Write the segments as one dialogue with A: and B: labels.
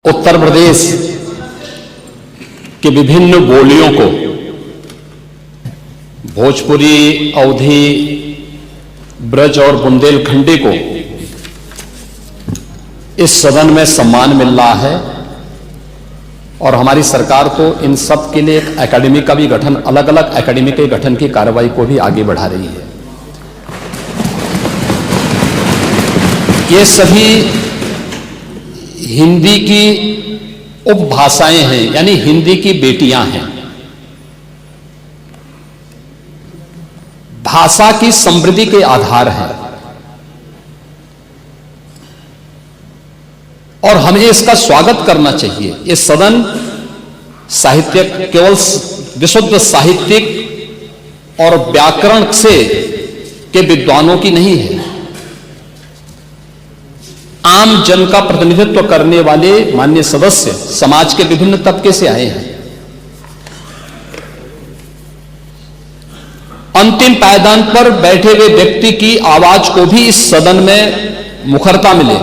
A: उत्तर प्रदेश के विभिन्न बोलियों को भोजपुरी, अवधी, ब्रज और बुंदेलखंडी को इस सदन में सम्मान मिल रहा है और हमारी सरकार तो इन सब के लिए एक एकेडमी का भी गठन, अलग अलग एकेडमी के गठन की कार्रवाई को भी आगे बढ़ा रही है। ये सभी हिंदी की उपभाषाएं हैं, यानी हिंदी की बेटियां हैं। भाषा की समृद्धि के आधार हैं और हमें इसका स्वागत करना चाहिए। ये सदन साहित्य केवल विशुद्ध साहित्यिक और व्याकरण से के विद्वानों की नहीं है, आम जन का प्रतिनिधित्व करने वाले माननीय सदस्य समाज के विभिन्न तबके से आए हैं। अंतिम पायदान पर बैठे हुए व्यक्ति की आवाज को भी इस सदन में मुखरता मिले,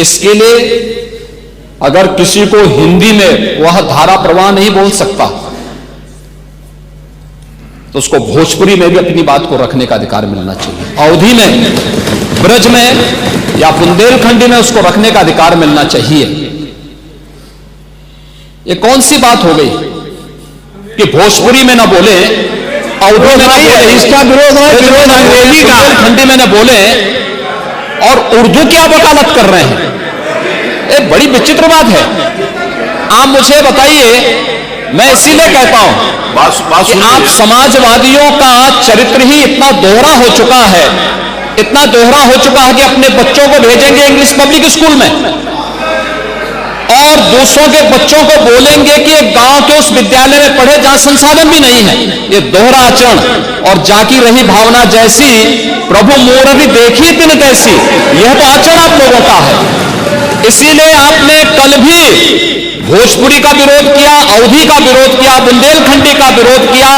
A: इसके लिए अगर किसी को हिंदी में वह धारा प्रवाह नहीं बोल सकता तो उसको भोजपुरी में भी अपनी बात को रखने का अधिकार मिलना चाहिए, अवधी में, ब्रज में या बुंदेलखंडी में उसको रखने का अधिकार मिलना चाहिए। ये कौन सी बात हो गई कि भोजपुरी में ना बोले, अवधी में ना बोले, इसका विरोध है, अंग्रेजी का, बुंदेलखंडी में ना बोले और उर्दू की आप वकालत कर रहे हैं। ये बड़ी विचित्र बात है। आप मुझे बताइए, मैं इसीलिए कहता हूं कि आप समाजवादियों का चरित्र ही इतना दोहरा हो चुका है, इतना दोहरा हो चुका है कि अपने बच्चों को भेजेंगे इंग्लिश पब्लिक स्कूल में और दूसरों के बच्चों को बोलेंगे कि एक गांव के उस विद्यालय में पढ़े जहां संसाधन भी नहीं है। ये दोहरा आचरण और जाकी रही भावना जैसी प्रभु मोररी देखी तिन तैसी, यह तो आचरण आप लोगों का है। इसीलिए आपने कल भी भोजपुरी का विरोध किया, अवधी का विरोध किया, बुंदेलखंडी का विरोध किया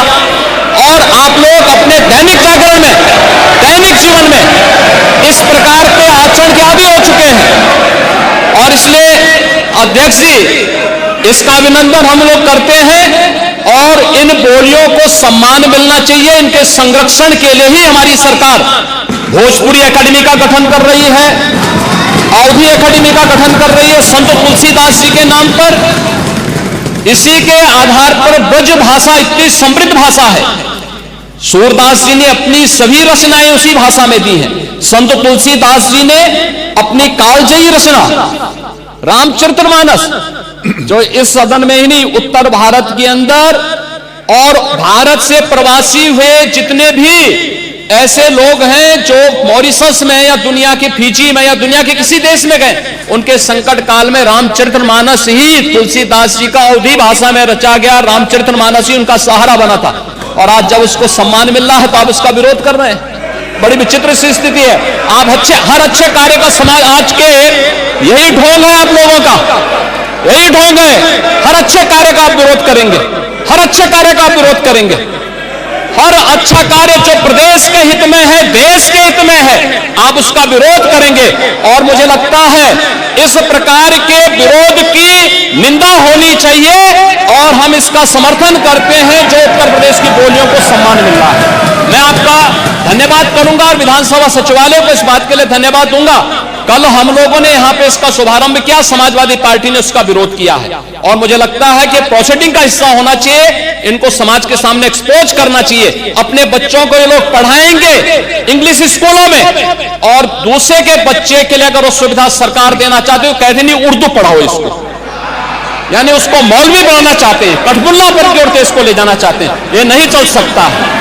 A: और आप लोग अपने दैनिक जागरण में, दैनिक जीवन में इस प्रकार के आचरण के आदी हो चुके हैं। और इसलिए अध्यक्ष जी, इसका अभिनंदन हम लोग करते हैं और इन बोलियों को सम्मान मिलना चाहिए। इनके संरक्षण के लिए ही हमारी सरकार भोजपुरी एकेडमी का गठन कर रही है, अवधी एकेडमी का गठन कर रही है संत तुलसीदास जी के नाम पर। इसी के आधार पर ब्रज भाषा इतनी समृद्ध भाषा है। सूरदास जी ने अपनी सभी रचनाएं उसी भाषा में दी हैं। संत तुलसीदास जी ने अपनी कालजयी रचना रामचरितमानस, जो इस सदन में ही नहीं, उत्तर भारत के अंदर और भारत से प्रवासी हुए जितने भी ऐसे लोग हैं जो मॉरिशस में या दुनिया के फिजी में या दुनिया के किसी देश में गए, उनके संकट काल में रामचरितमानस ही तुलसीदास जी का अवधी भाषा में रचा गया, रामचरितमानस ही उनका सहारा बना था। और आज जब उसको सम्मान मिल रहा है तो आप उसका विरोध कर रहे हैं। बड़ी विचित्र सी स्थिति है। आप हर अच्छे कार्य का समाज, आज के यही ढोंग है आप लोगों का, यही ढोंग है। हर अच्छे कार्य का आप विरोध करेंगे, हर अच्छे कार्य का आप विरोध करेंगे। हर अच्छा कार्य जो प्रदेश के हित में है, देश के हित में है, आप उसका विरोध करेंगे। और मुझे लगता है इस प्रकार के विरोध की निंदा होनी चाहिए और हम इसका समर्थन करते हैं जो उत्तर प्रदेश की बोलियों को सम्मान मिल रहा है। मैं आपका धन्यवाद करूंगा और विधानसभा सचिवालय को इस बात के लिए धन्यवाद दूंगा। कल हम लोगों ने यहां पे इसका शुभारंभ किया, समाजवादी पार्टी ने उसका विरोध किया है और मुझे लगता है कि प्रोसीडिंग का हिस्सा होना चाहिए। इनको समाज के सामने एक्सपोज करना चाहिए। अपने बच्चों को ये लोग पढ़ाएंगे इंग्लिश स्कूलों में और दूसरे के बच्चे के लिए अगर वो सुविधा सरकार देना चाहते हो, कहते नहीं उर्दू पढ़ाओ इसको, यानी उसको मौलवी बनाना चाहते हैं, कठपुल्ला पर की ओर इसको ले जाना चाहते हैं। ये नहीं चल सकता है।